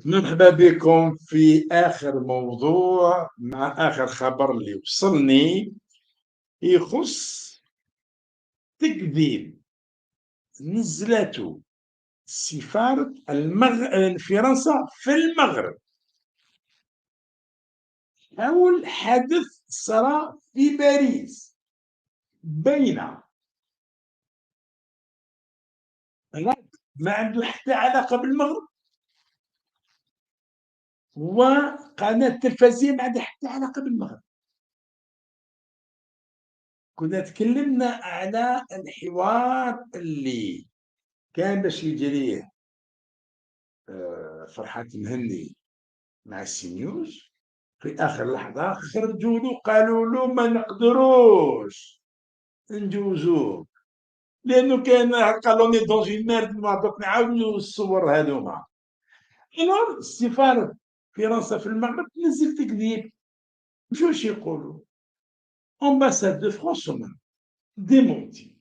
مرحبا بكم في آخر موضوع مع آخر خبر اللي وصلني يخص تكذيب نزلته سفارة فرنسا في المغرب حول حدث صرا في باريس بين رجل ما عنده حتى علاقة بالمغرب وقناة تلفزيونية ما عندها حتى علاقة بالمغرب. كنا تكلمنا على الحوار اللي كان باش يجريه فرحات مهني مع السي نيوز. في اخر لحظه خرجوا له قالوا له ما نقدروش نجوزوه لانه كان قالوا لي دون جي ميرد ما دوك نعاودوا الصور هذوما. الوغ السفاره فرنسا في المغرب تنزل تكذيب. واش يقولوا؟ امباساد دو فرنسا ديمونتي.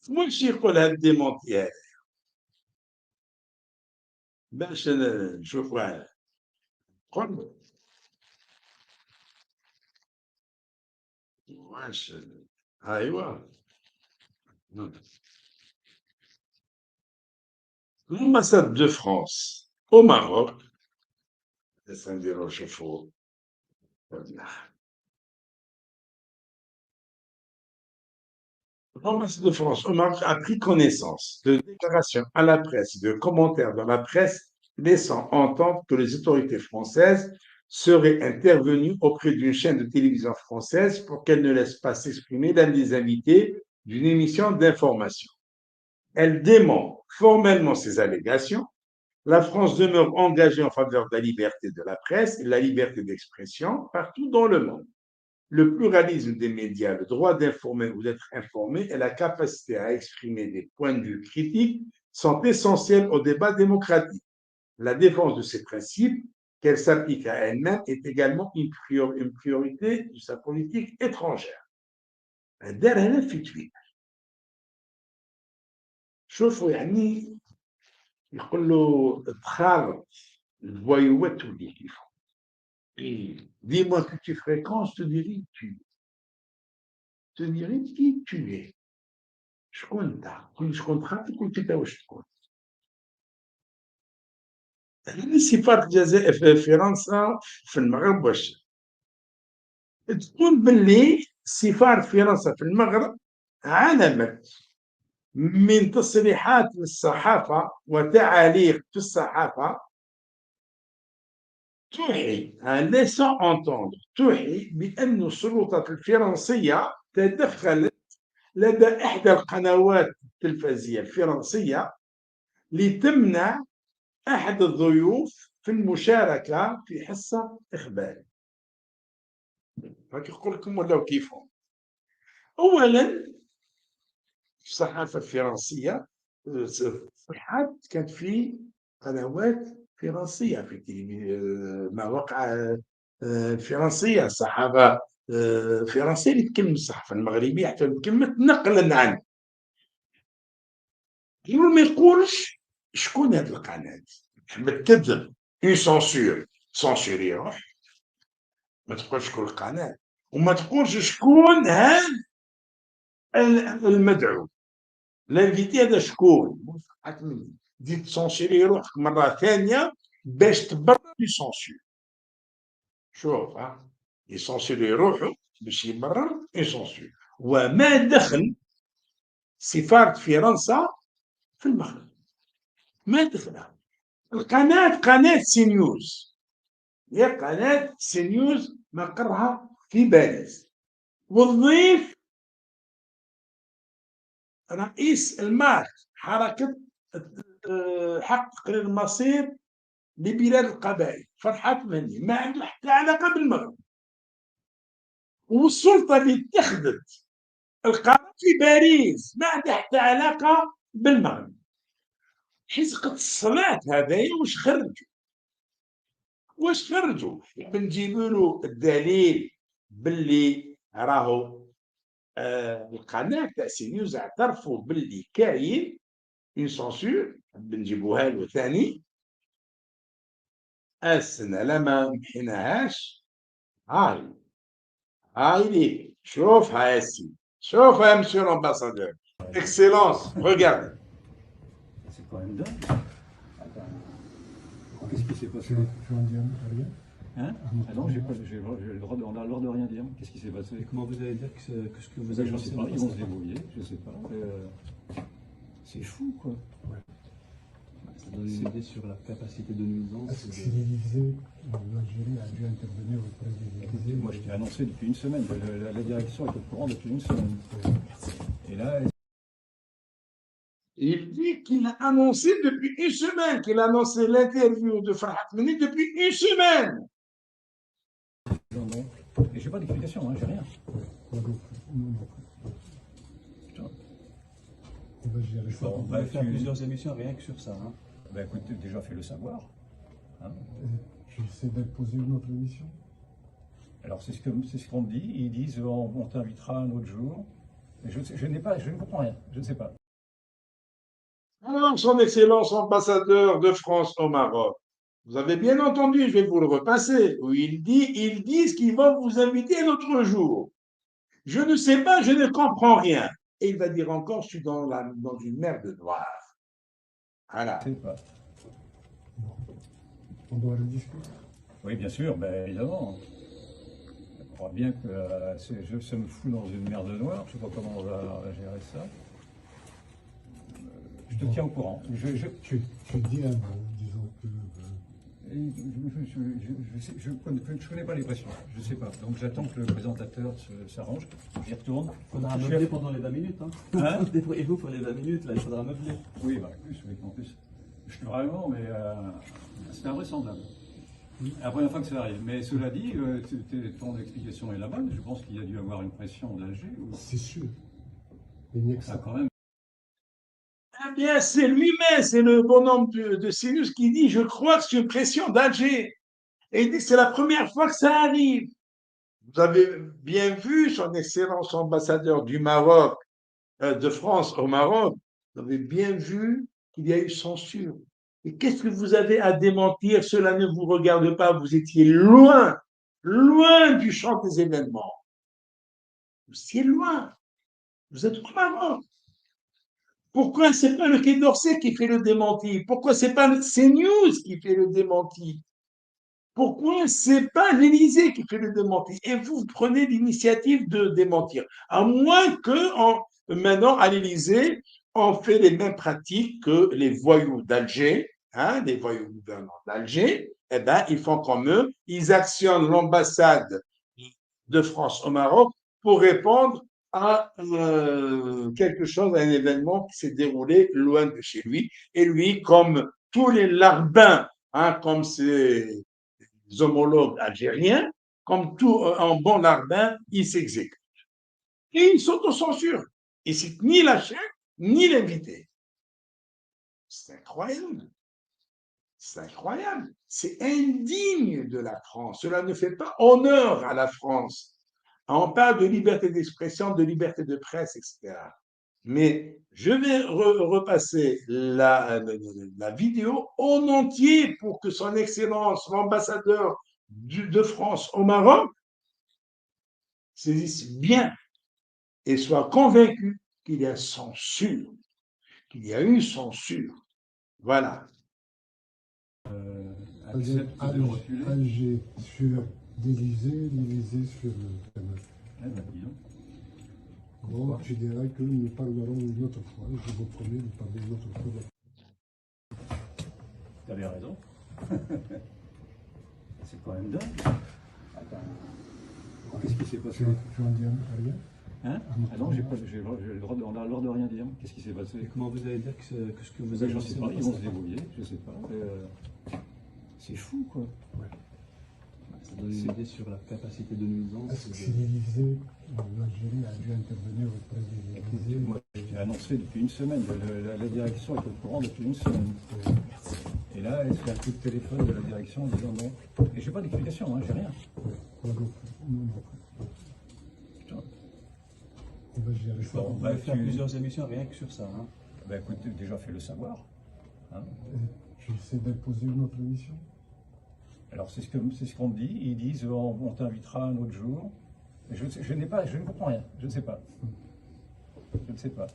واش يقول هاد الديمونتي هذا باش نشوفوا؟ قل واش ايوا l'ambassade de France au Maroc. L'ambassade de France au Maroc a pris connaissance de déclarations à la presse et de commentaires dans la presse laissant entendre que les autorités françaises seraient intervenues auprès d'une chaîne de télévision française pour qu'elle ne laisse pas s'exprimer l'un des invités d'une émission d'information. Elle dément formellement ces allégations. La France demeure engagée en faveur de la liberté de la presse et de la liberté d'expression partout dans le monde. Le pluralisme des médias, le droit d'informer ou d'être informé et la capacité à exprimer des points de vue critiques sont essentiels au débat démocratique. La défense de ces principes, qu'elle s'applique à elle-même, est également une priorité de sa politique étrangère. دار هنا في تويتر. شوفوا يعني يقول له تخالط الفويوات تولي كيف. Dis-moi que tu fréquentes, je te dirai qui tu es. شكون انت؟ كل شكون تخاطب قلت انت واش تكون. سفارة الجزائر في فرنسا في المغرب واش تقول باللي سفارة فرنسا في المغرب علمت من تصريحات للصحافة وتعاليق في الصحافة توحي laissant entendre توحي بأن السلطات الفرنسية تدخلت لدى إحدى القنوات التلفزية الفرنسية لتمنع أحد الضيوف في المشاركة في حصة إخبارية. يقول لكم ولاو كيفهم. أولا الصحافة الفرنسية صحات كانت في قنوات فرنسية في مواقع فرنسية. الصحافة الفرنسية اللي تكلم الصحافة المغربية حتى كلمة نقلا عنه. ما يقولش شكون هاد القناة. تحب تكذب اون سونسور سونسوري يروح. ما تقولش شكون القناة وما تقولش شكون هاد المدعو. الانفيتي هذا شكون. تزيد تسونسيري روحك مرة ثانية باش تبرر يسونسور. شوف يسونسيري روحو باش يبرر يسونسور. وما دخل سفارة فرنسا في المغرب. ما دخلها. القناة قناة سي نيوز. هي قناة سي نيوز مقرها في باريس. والضيف رئيس المارك حركة حق تقرير المصير لبلاد القبائل فرحات مهني ما عنده حتى علاقة بالمغرب. والسلطة اللي اتخذت القرار في باريس ما عندها حتى علاقة بالمغرب. حزقة الصلاة هذايا واش خرجوا؟ نجيبوا له الدليل باللي راهو القناة تاع سي نيوز اعترفوا باللي كاين اون سونسور بنجيبوها له ثاني السنة لا ما محيناهاش. هاي هاي ليك شوف هاي السي شوف يا مسيو l'ambassadeur. Excellence, regardez. C'est quand même dingue. Attends. Qu'est-ce qui s'est passé? Tu en dis rien? Hein? Ah non, j'ai le droit on a le droit de rien dire. Qu'est-ce qui s'est passé? Et comment vous allez dire que ce que vous Je avez sais pas, ils vont se débrouiller, je sais pas. C'est fou, quoi. Ouais. Ça donne une idée sur la capacité de nuisance. Est-ce que c'est l'Élysée, l'Algérie a dû intervenir auprès de l'Élysée? Moi, je t'ai annoncé depuis une semaine. La direction est au courant depuis une semaine. Et là, Il dit qu'il a annoncé depuis une semaine, qu'il a annoncé l'interview de Farhat Meni depuis une semaine. non, non. Et j'ai pas d'explication, hein, j'ai rien. Putain. On va faire plusieurs émissions rien que sur ça. Hein. Ben écoute, déjà fais-le savoir. Hein. J'essaie d'imposer une autre émission. Alors c'est ce qu'on me dit. Ils disent on t'invitera un autre jour. Mais je ne comprends rien. Je ne sais pas. Alors, son Excellence ambassadeur de France au Maroc, vous avez bien entendu, je vais vous le repasser, où ils disent qu'ils vont vous inviter un autre jour. Je ne sais pas, je ne comprends rien. Et il va dire encore, je suis dans une mer de noir. Voilà. Je ne sais pas. On doit le discuter. Oui, bien sûr, ben évidemment. Je crois bien que ça me fout dans une mer de noir. Je ne sais pas comment on va gérer ça. Je te tiens au courant. Tu dis un mot, disons que... Je ne connais pas les pressions, je ne sais pas. Donc j'attends que le présentateur s'arrange. J'y retourne. Il faudra meubler pendant les 20 minutes. Hein. Débrouillez-vous pour les 20 minutes, là, il faudra meubler. Oui, bah, en plus. Je suis vraiment, mais c'est invraisemblable. La première fois que ça arrive. Mais cela dit, ton explication est la bonne. Je pense qu'il y a dû avoir une pression d'Alger. C'est sûr. Il n'y a que Ça, ça. quand même. Eh bien, c'est lui-même, c'est le bonhomme de Sinus qui dit, je crois que c'est une pression d'Alger. Et il dit, c'est la première fois que ça arrive. Vous avez bien vu, son Excellence ambassadeur du Maroc, de France au Maroc, vous avez bien vu qu'il y a eu censure. Et qu'est-ce que vous avez à démentir? Cela ne vous regarde pas, vous étiez loin, loin du champ des événements. Vous étiez loin. Vous êtes au Maroc. Pourquoi c'est pas le Quai d'Orsay qui fait le démenti? Pourquoi c'est pas CNews qui fait le démenti? Pourquoi c'est pas l'Élysée qui fait le démenti? Et vous prenez l'initiative de démentir. À moins que maintenant, à l'Élysée, on fait les mêmes pratiques que les voyous d'Alger, hein, les voyous d'Alger, eh ben, ils font comme eux, ils actionnent l'ambassade de France au Maroc pour répondre à quelque chose, à un événement qui s'est déroulé loin de chez lui. Et lui, comme tous les larbins, hein, comme ses homologues algériens, comme tout un bon larbin, il s'exécute. Et il s'autocensure. Il ne cite ni la chef, ni l'invité. C'est incroyable. C'est incroyable. C'est indigne de la France. Cela ne fait pas honneur à la France. On parle de liberté d'expression, de liberté de presse, etc. Mais je vais repasser la vidéo en entier pour que son Excellence, l'ambassadeur de France au Maroc, saisisse bien et soit convaincu qu'il y a censure, qu'il y a eu censure. Voilà. Alger sur l'Élysée, l'Élysée sur le Canada. Bon, tu diras que nous parlerons une autre fois. Je vous promets de parler une autre fois. Tu avais raison. C'est quand même dingue. Attends. Qu'est-ce qui s'est passé? Tu en dis rien? Hein? Ah non, on a le droit de rien dire. Qu'est-ce qui s'est passé? Et comment vous allez dire que ce que vous Je avez... ne sais pas, ils vont se débrouiller, je ne sais pas. C'est fou, quoi. Ouais. Ça donne une idée sur la capacité de nuisance. Est-ce que c'est l'Élysée, l'Algérie a dû intervenir auprès de l'Élysée? Moi, je t'ai annoncé depuis une semaine. La direction est au courant depuis une semaine. Et là, elle fait un coup de téléphone de la direction en disant non. Et j'ai pas d'explication, hein, j'ai rien. Ouais. Putain. va gérer ça. On va faire plusieurs émissions rien que sur ça. Hein. Ben écoute, déjà fais-le savoir. Hein. J'essaie d'imposer une autre émission. Alors c'est ce qu'on me dit. Ils disent on t'invitera un autre jour. Je ne comprends rien. Je ne sais pas. Je ne sais pas.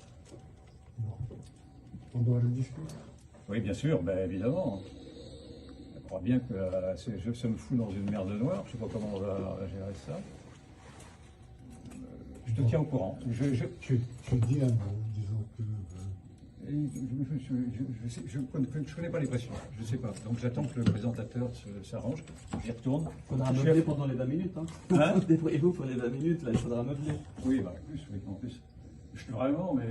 Bon. On doit le discuter. Oui, bien sûr, ben évidemment. Je crois bien que ça me fout dans une merde noire. Je ne sais pas comment on va gérer ça. Je te tiens au courant. Tu dis un mot, disons que... Je ne connais pas les pressions, je ne sais pas. Donc j'attends que le présentateur s'arrange, j'y retourne. Il faudra meubler pendant les 20 minutes. Hein. Débrouillez-vous pour les 20 minutes, là, il faudra meubler. Oui, bah, en plus. Vraiment, mais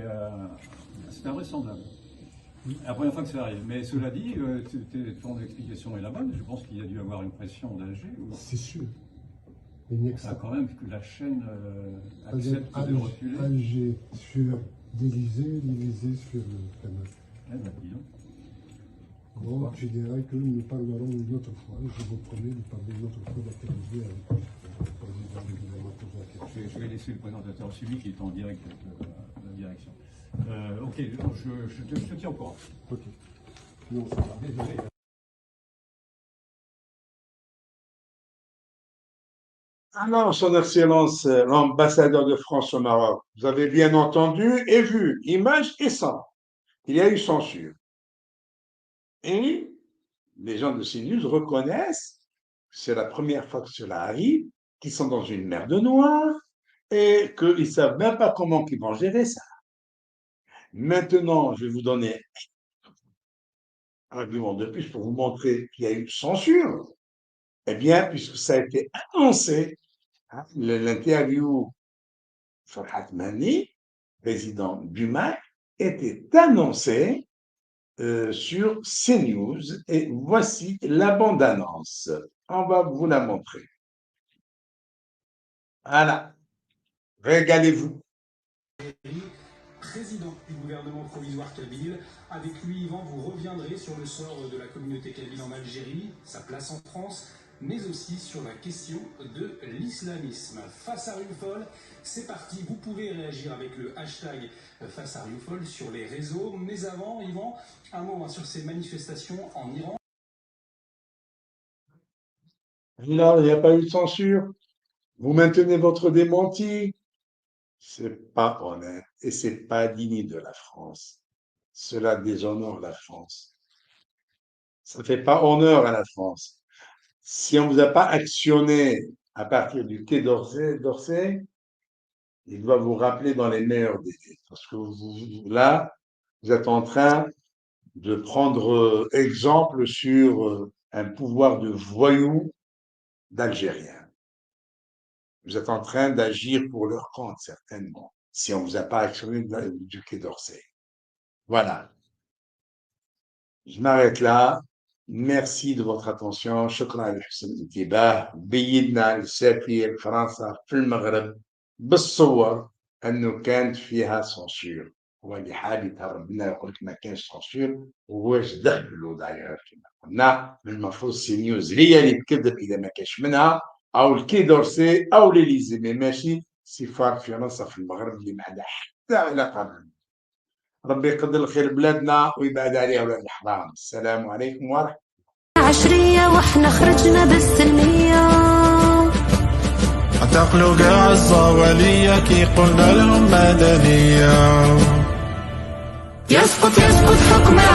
c'est invraisemblable. La première fois que ça arrive. Mais cela dit, ton explication est la bonne. Je pense qu'il y a dû avoir une pression d'Alger. C'est sûr. Il n'y a que ça. Quand même que la chaîne accepte de reculer. Alger sur l'Élysée, l'Élysée sur le canal. Eh ben, dis donc. Bon, je dirais que nous parlerons une autre fois. Je vous promets de parler une autre fois d'Alger avec le président du gouvernement. Je vais laisser le présentateur, celui qui est en direct avec la direction. Ok, je te tiens au courant. Ok. Non, ça va. Désolé. Alors, Son Excellence, l'ambassadeur de France au Maroc, vous avez bien entendu et vu, images et son. Il y a eu censure. Et les gens de CNews reconnaissent, c'est la première fois que cela arrive, qu'ils sont dans une merde noire et qu'ils ne savent même pas comment ils vont gérer ça. Maintenant, je vais vous donner un argument de plus pour vous montrer qu'il y a eu censure. Eh bien, puisque ça a été annoncé, l'interview Farhat Mani, président du MAC, était annoncée sur CNews et voici la bande-annonce. On va vous la montrer. Voilà. Régalez-vous. Président du gouvernement provisoire kabyle. Avec lui, Yvan, vous reviendrez sur le sort de la communauté kabyle en Algérie, sa place en France, mais aussi sur la question de l'islamisme. Face à Rioufol, c'est parti. Vous pouvez réagir avec le hashtag Face à Rioufol sur les réseaux. Mais avant, Yvan, un mot sur ces manifestations en Iran. Non, il n'y a pas eu de censure. Vous maintenez votre démenti. C'est pas honnête et c'est pas digne de la France. Cela déshonore la France. Ça ne fait pas honneur à la France. Si on ne vous a pas actionné à partir du quai d'Orsay, il doit vous rappeler dans les meilleurs délais. Parce que là, vous êtes en train de prendre exemple sur un pouvoir de voyous d'Algériens. Vous êtes en train d'agir pour leur compte, certainement, si on ne vous a pas actionné du quai d'Orsay. Voilà. Je m'arrête là. Merci de votre attention. شكرا لحسن الانتباه. بينا لسفير فرنسا في المغرب بالصور انه كانت فيها سونسور. هو اللي حاب يتهرب لنا يقول لك ما كانش سونسور واش دخلوا داير كما قلنا. المفروض سي نيوز هي اللي تكذب اذا ما كانش منها او الكي دورسي او ليليزي مي ماشي سفاره فرنسا في المغرب اللي ما عندها حتى علاقه بهم. ربي يقدر الخير بلادنا ويبعد عليها ولاد الحرام. السلام عليكم ورحمة الله. عشرية واحنا خرجنا بالسلمية اعتقلوا قاع الصوالية كي قلنا لهم مدنية. يسقط حكم